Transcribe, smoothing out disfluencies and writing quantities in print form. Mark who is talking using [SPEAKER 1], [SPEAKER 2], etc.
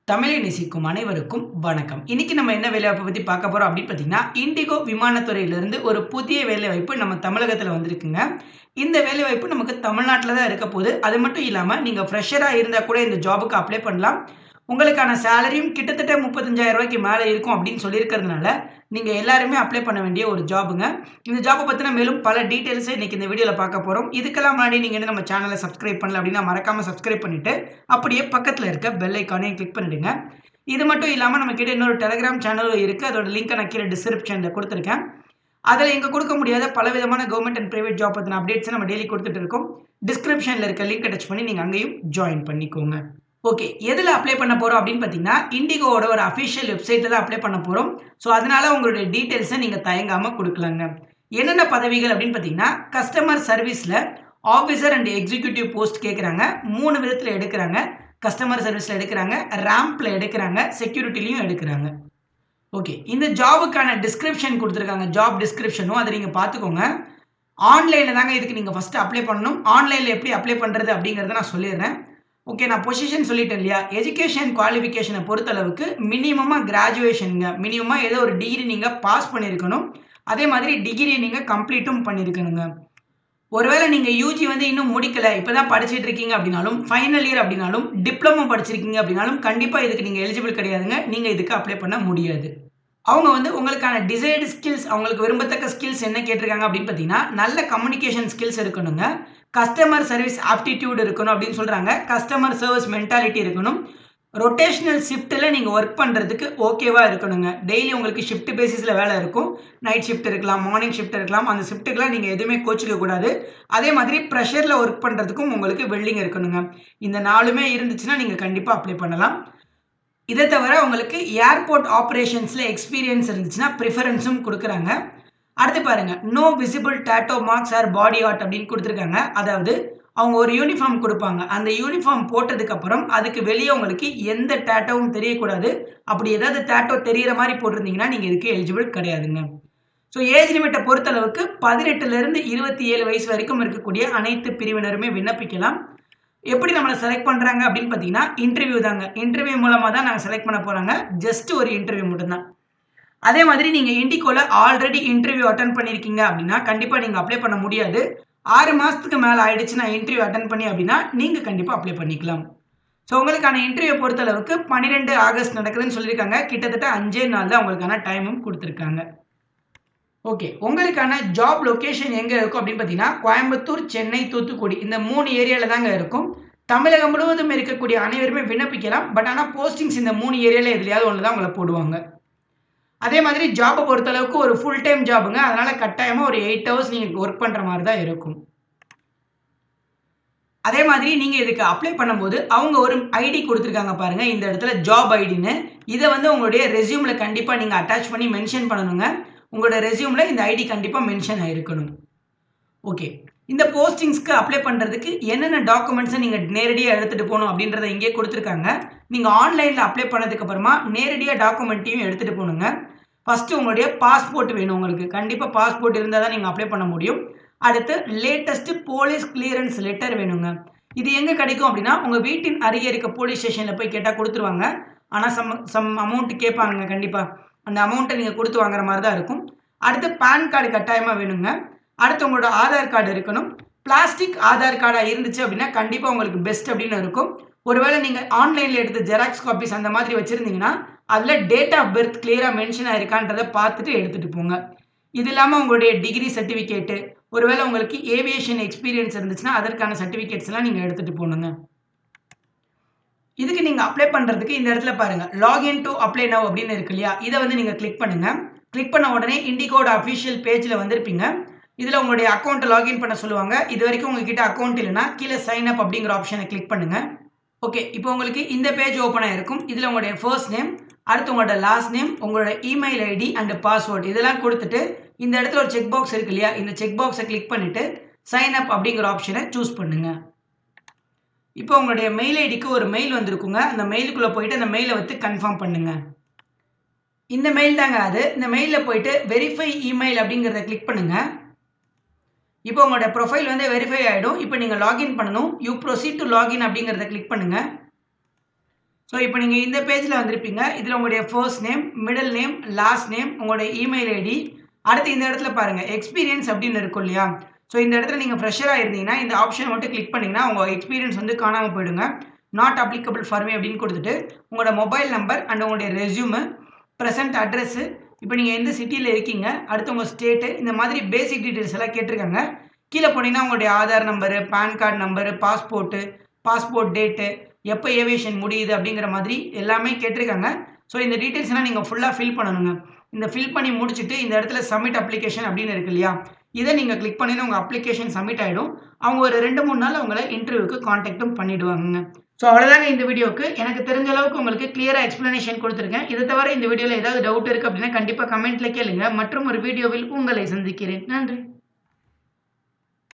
[SPEAKER 1] தமிழை நேசிக்கும் அனைவருக்கும் வணக்கம். இன்னைக்கு நம்ம என்ன வேலைவாய்ப்பை பத்தி பார்க்க போறோம் அப்படின்னு பார்த்தீங்கன்னா, இண்டிகோ விமானத்துறையிலிருந்து ஒரு புதிய வேலைவாய்ப்பு நம்ம தமிழகத்துல வந்திருக்குங்க. இந்த வேலைவாய்ப்பு நமக்கு தமிழ்நாட்டுல தான் இருக்க போகுது. அது மட்டும் இல்லாம நீங்க ஃப்ரெஷரா இருந்தா கூட இந்த ஜாபுக்கு அப்ளை பண்ணலாம். உங்களுக்கான சேலரியும் கிட்டத்தட்ட ரூ. 35,000க்கு மேல இருக்கும் அப்படின்னு சொல்லியிருக்கிறதுனால, நீங்க எல்லாருமே அப்ளை பண்ண வேண்டிய ஒரு ஜாபுங்க. இந்த ஜாப்ப பத்தின மேலும் பல டீட்டெயில்ஸ இன்னைக்கு இந்த வீடியோல பார்க்க போறோம். இதுக்கெல்லாம் முன்னாடி நீங்க இன்னும் நம்ம சேனல சப்ஸ்கிரைப் பண்ணல அப்படின்னா மறக்காம சப்ஸ்கிரைப் பண்ணிட்டு, அப்படியே பக்கத்துல இருக்க பெல் ஐகானையும் கிளிக் பண்ணிடுங்க. இது மட்டும் இல்லாம நம்ம கிட்ட இன்னொரு டெலகிராம் சேனலும் இருக்கு. அதோட லிங்க்க நான் கீழ டிஸ்கிரிப்ஷன்ல குடுத்திருக்கேன். அதுல இங்க குடுக்க முடியாத பலவிதமான கவர்ன்மென்ட் அண்ட் பிரைவேட் ஜாப் பத்தின அப்டேட்ஸ நம்ம டெய்லி குடுத்துட்டு இருக்கோம். டிஸ்கிரிப்ஷன்ல இருக்க லிங்க்க டச் பண்ணி நீங்க அங்கேயும் ஜாயின் பண்ணிக்கோங்க. ஓகே. எதுல அப்ளை பண்ண போறோம் அப்படின்னு பார்த்தீங்கன்னா, இண்டிகோவோட ஒரு அஃபிஷியல் வெப்சைட்ல தான் அப்ளை பண்ண போறோம். ஸோ, அதனால உங்களுடைய டீட்டெயில்ஸ நீங்க தயங்காம குடுக்கலாங்க. என்னென்ன பதவிகள் அப்படின்னு பார்த்தீங்கன்னா, கஸ்டமர் சர்வீஸ்ல ஆஃபீசர் அண்ட் எக்ஸிக்யூட்டிவ் போஸ்ட் கேட்குறாங்க. 3 விதத்துல எடுக்குறாங்க. கஸ்டமர் சர்வீஸ்ல எடுக்குறாங்க, ரேம்ப்ல எடுக்குறாங்க, செக்யூரிட்டிலயும் எடுக்குறாங்க. ஓகே. இந்த ஜாபுக்கான டிஸ்கிரிப்ஷன் குடுத்திருக்காங்க. ஜாப் டிஸ்கிரிப்ஷனும் அத நீங்க பார்த்துக்கோங்க. ஆன்லைன்ல தாங்க இதுக்கு நீங்க ஃபர்ஸ்ட் அப்ளை பண்ணணும். ஆன்லைன்ல எப்படி அப்ளை பண்றது அப்படிங்கிறத நான் சொல்லிடுறேன். ஓகே. நான் பொசிஷன் சொல்லிட்டேன் இல்லையா? எஜுகேஷன் குவாலிஃபிகேஷன பொறுத்தளவுக்கு மினிமமா கிராஜுவேஷன்ங்க. மினிமமா ஏதோ ஒரு டிகிரி நீங்க பாஸ் பண்ணியிருக்கணும். அதே மாதிரி டிகிரி நீங்க கம்ப்ளீட்டும் பண்ணியிருக்கணுங்க. ஒருவேள நீங்க யுஜி வந்து இன்னும் முடிக்கல, இப்ப தான் படிச்சுட்டு இருக்கீங்க அப்படின்னாலும், ஃபைனல் இயர் அப்படின்னாலும், டிப்ளமோ படிச்சிருக்கீங்க அப்படின்னாலும், கண்டிப்பா இதுக்கு நீங்க எலிஜிபிள் கிடையாதுங்க. நீங்க இதுக்கு அப்ளை பண்ண முடியாது. அவங்க வந்து உங்களுக்கான டிசைர்டு ஸ்கில்ஸ் அவங்களுக்கு விரும்பத்தக்க ஸ்கில்ஸ் என்ன கேட்டிருக்காங்க அப்படின்னு பார்த்தீங்கன்னா, நல்ல கம்யூனிகேஷன் ஸ்கில்ஸ் இருக்கணுங்க. கஸ்டமர் சர்வீஸ் ஆப்டிட்யூட் இருக்கணும் அப்படின்னு சொல்றாங்க. கஸ்டமர் சர்வீஸ் மென்டாலிட்டி இருக்கணும். ரொட்டேஷனல் ஷிஃப்ட்ல நீங்க வொர்க் பண்றதுக்கு ஓகேவா இருக்கணுங்க. டெய்லி உங்களுக்கு ஷிஃப்ட் பேசிஸ்ல வேலை இருக்கும். நைட் ஷிஃப்ட் இருக்கலாம், மார்னிங் ஷிஃப்ட் இருக்கலாம். அந்த ஷிஃப்ட்டுக்குலாம் நீங்க எதுவுமே கோச்சிக்க கூடாது. அதே மாதிரி பிரஷர்ல வொர்க் பண்றதுக்கும் உங்களுக்கு வில்லிங் இருக்கணுங்க. இந்த 4மே இருந்துச்சுன்னா நீங்க கண்டிப்பா அப்ளை பண்ணலாம். இத தவிர உங்களுக்கு ஏர்போர்ட் ஆப்பரேஷன்ஸ்ல எக்ஸ்பீரியன்ஸ் இருந்துச்சுன்னா பிரிஃபரன்ஸும் குடுக்குறாங்க. அடுத்து பாருங்க, no visible tattoo marks or body art அப்படின்னு குடுத்துருக்காங்க. அதாவது அவங்க ஒரு யூனிஃபார்ம் குடுப்பாங்க. அந்த யூனிஃபார்ம் போட்டதுக்கு அப்புறம் அதுக்கு வெளிய உங்களுக்கு எந்த டாட்டூவும் தெரியக்கூடாது. அப்படி ஏதாவது டாட்டூ தெரியிற மாரி போட்டிருந்தீங்கன்னா, நீங்க இதுக்கு எலிஜிபிள் கிடையாதுங்க. ஸோ ஏஜ் லிமிட்ட பொறுத்தளவுக்கு 18லிருந்து 27 வயசு வரைக்கும் இருக்கக்கூடிய அனைத்து பிரிவினருமே விண்ணப்பிக்கலாம். எப்படி நம்மள செலக்ட் பண்றாங்க அப்படின்னு பார்த்தீங்கன்னா, இன்டர்வியூ தாங்க. இன்டர்வியூ மூலமா தான் நாங்க செலக்ட் பண்ண போறாங்க. ஜஸ்ட் ஒரு இன்டர்வியூ மட்டும் தான். அதே மாதிரி நீங்க இண்டிகோல ஆல்ரெடி இன்டர்வியூ அட்டெண்ட் பண்ணியிருக்கீங்க அப்படின்னா, கண்டிப்பா நீங்க அப்ளை பண்ண முடியாது. 6 மாசத்துக்கு மேல ஆயிடுச்சு நான் இன்டர்வியூ அட்டெண்ட் பண்ணி அப்படின்னா, நீங்க கண்டிப்பா அப்ளை பண்ணிக்கலாம். ஸோ உங்களுக்கான இன்டர்வியூ பொறுத்தளவுக்கு 12 ஆகஸ்ட் நடக்குதுன்னு சொல்லியிருக்காங்க. கிட்டத்தட்ட 5 நாள் தான் உங்களுக்கான டைமும் குடுத்துருக்காங்க. ஓகே. உங்களுக்கான ஜாப் லொகேஷன் எங்க இருக்கும் அப்படின்னு பார்த்தீங்கன்னா, கோயம்புத்தூர், சென்னை, தூத்துக்குடி இந்த 3 ஏரியால தாங்க இருக்கும். தமிழகம் முழுவதும் இருக்கக்கூடிய அனைவருமே விண்ணப்பிக்கலாம். பட் ஆனா போஸ்டிங்ஸ் இந்த 3 ஏரியால எதுலயாவது ஒண்ணுல தான் உங்கள போடுவாங்க. அதே மாதிரி ஜாப்ப பொறுத்தளவுக்கு ஒரு ஃபுல் டைம் ஜாப்ங்க. அதனால கட்டாயமா ஒரு 8 ஹவர்ஸ் நீங்க வொர்க் பண்ற மாரி தான் இருக்கும். அதே மாதிரி நீங்க இதுக்கு அப்ளை பண்ணும்போது, அவங்க ஒரு ஐடி குடுத்திருக்காங்க பாருங்க. இந்த இடத்துல ஜாப் ஐடின்னு. இத வந்து உங்களுடைய ரெஸ்யூம்ல கண்டிப்பா நீங்க அட்டாச் பண்ணி மென்ஷன் பண்ணணுங்க. உங்களோட ரெஸ்யூம்ல இந்த ஐடி கண்டிப்பா மென்ஷன் ஆயிருக்கணும். ஓகே. இந்த போஸ்டிங்ஸ்க்கு அப்ளை பண்றதுக்கு என்னென்ன டாக்குமெண்ட்ஸ நீங்க நேரடியா எடுத்துட்டு போணும் அப்படின்றத இங்கேயே குடுத்திருக்காங்க. நீங்க ஆன்லைன்ல அப்ளை பண்ணதுக்கு அப்புறமா நேரடியா டாக்குமெண்ட்டையும் எடுத்துட்டு போணுங்க. ஃபர்ஸ்ட் உங்களுடைய பாஸ்போர்ட் வேணும் உங்களுக்கு. கண்டிப்பா பாஸ்போர்ட் இருந்தா தான் நீங்க அப்ளை பண்ண முடியும். அடுத்து லேட்டஸ்ட் போலீஸ் கிளியரன்ஸ் லெட்டர் வேணுங்க. இது எங்க கிடைக்கும் அப்படின்னா, உங்க வீட்டின் அருகே இருக்க போலீஸ் ஸ்டேஷன்ல போய் கேட்டா குடுத்துருவாங்க. ஆனா சம் அமௌண்ட் கேட்பாங்கங்க கண்டிப்பா. அந்த அமௌண்ட்ட நீங்க குடுத்து வாங்குற மாரி தான் இருக்கும். அடுத்து பான் கார்டு கட்டாயமா வேணுங்க. அடுத்து உங்களோட ஆதார் கார்டு இருக்கணும். பிளாஸ்டிக் ஆதார் கார்டா இருந்துச்சு அப்படின்னா, கண்டிப்பா உங்களுக்கு பெஸ்ட் அப்படின்னு இருக்கும். ஒருவேளை நீங்க ஆன்லைன்ல எடுத்த ஜெராக்ஸ் காப்பீஸ் அந்த மாதிரி வச்சிருந்தீங்கன்னா, அதுல டேட் ஆஃப் பர்த் கிளியரா மென்ஷன் ஆயிருக்கான்றத பார்த்துட்டு எடுத்துட்டு போங்க. இது இல்லாம உங்களுடைய டிகிரி சர்டிஃபிகேட், ஒருவேளை உங்களுக்கு ஏவியேஷன் எக்ஸ்பீரியன்ஸ் இருந்துச்சுன்னா, அதற்கான சர்டிஃபிகேட்ஸ்லாம் நீங்க எடுத்துட்டு போணுங்க. இதுக்கு நீங்க அப்ளை பண்றதுக்கு இந்த இடத்துல பாருங்க. லாகின் டூ அப்ளை நவ் அப்படின்னு இருக்கு இல்லையா? இத வந்து நீங்க கிளிக் பண்ணுங்க. கிளிக் பண்ண உடனே இண்டிகோட அஃபிஷியல் பேஜ்ல வந்திருப்பீங்க. இதுல உங்களுடைய அக்கவுண்ட் லாகின் பண்ண சொல்லுவாங்க. இதுவரைக்கும் உங்ககிட்ட அக்கவுண்ட் இல்லன்னா, கீழ சைன் அப் அப்படிங்கிற ஆப்ஷன கிளிக் பண்ணுங்க. ஓகே. இப்போ உங்களுக்கு இந்த பேஜ் ஓப்பன் ஆயிருக்கும். இதுல உங்களுடைய ஃபர்ஸ்ட் நேம், அடுத்து உங்களோட லாஸ்ட் நேம், உங்களோட இமெயில் ஐடி அண்ட் பாஸ்வேர்ட் இதெல்லாம் குடுத்துட்டு, இந்த இடத்துல ஒரு செக் பாக்ஸ் இருக்கு இல்லையா? இந்த செக் பாக்ஸ கிளிக் பண்ணிட்டு, சைன் அப் அப்படிங்கிற ஆப்ஷன சூஸ் பண்ணுங்க. இப்போ உங்களுடைய மெயில் ஐடிக்கு ஒரு மெயில் வந்திருக்குங்க. அந்த மெயிலுக்குள்ள போயிட்டு அந்த மெயில வந்து கன்ஃபார்ம் பண்ணுங்க. இந்த மெயில் தாங்க அது. இந்த மெயில்ல போயிட்டு வெரிஃபை இமெயில் அப்படிங்கிறத கிளிக் பண்ணுங்க. இப்போ உங்களோட ப்ரொஃபைல் வந்து வெரிஃபை ஆயிடும். இப்போ நீங்க லாகின் பண்ணணும். யூ ப்ரோசீட் டூ லாகின் அப்படிங்கிறத கிளிக் பண்ணுங்க. ஸோ இப்போ நீங்கள் இந்த பேஜில் வந்திருப்பீங்க. இதில் உங்களுடைய first name, middle name, last name, உங்களுடைய இமெயில் ஐடி, அடுத்து இந்த இடத்துல பாருங்கள் எக்ஸ்பீரியன்ஸ் அப்படின்னு இருக்கும் இல்லையா? ஸோ இந்த இடத்துல நீங்கள் ஃப்ரெஷராக இருந்தீங்கன்னா இந்த ஆப்ஷன் மட்டும் கிளிக் பண்ணிங்கன்னா உங்கள் எக்ஸ்பீரியன்ஸ் வந்து காணாமல் போயிடுங்க. நாட் அப்ளிகபிள் ஃபார் மீ அப்படின்னு கொடுத்துட்டு உங்களோட மொபைல் நம்பர் அண்ட் உங்களுடைய ரெஸ்யூமு, ப்ரெசென்ட் அட்ரஸ்ஸு, இப்போ நீங்கள் எந்த சிட்டியில் இருக்கீங்க, அடுத்து உங்கள் ஸ்டேட்டு, இந்த மாதிரி பேசிக் டீட்டெயில்ஸ் எல்லாம் கேட்டிருக்காங்க. கீழே போனீங்கன்னா உங்களுடைய Aadhaar number, pan card number, passport date, எப்போ ஏவியேஷன் முடியுது அப்படிங்கிற மாதிரி எல்லாமே கேட்டிருக்காங்க. ஸோ இந்த டீட்டெயில்ஸ்லாம் நீங்கள் ஃபுல்லாக ஃபில் பண்ணணுங்க. இந்த ஃபில் பண்ணி முடிச்சுட்டு இந்த இடத்துல சப்மிட் அப்ளிகேஷன் அப்படின்னு இருக்கு இல்லையா? இதை நீங்கள் கிளிக் பண்ணினா உங்கள் அப்ளிகேஷன் சப்மிட் ஆகிடும். அவங்க ஒரு 2-3 நாள் உங்களை இன்டர்வியூக்கு காண்டாக்டும் பண்ணிவிடுவாங்க. ஸோ அவ்வளோதாங்க இந்த வீடியோக்கு. எனக்கு தெரிஞ்ச அளவுக்கு உங்களுக்கு கிளியராக எக்ஸ்ப்ளனேஷன் கொடுத்துருக்கேன். இதை தவிர இந்த வீடியோவில் ஏதாவது டவுட் இருக்குது அப்படின்னா கண்டிப்பாக கமெண்ட்டில் கேளுங்க. மற்றும் ஒரு வீடியோவில் உங்களை சந்திக்கிறேன். நன்றி.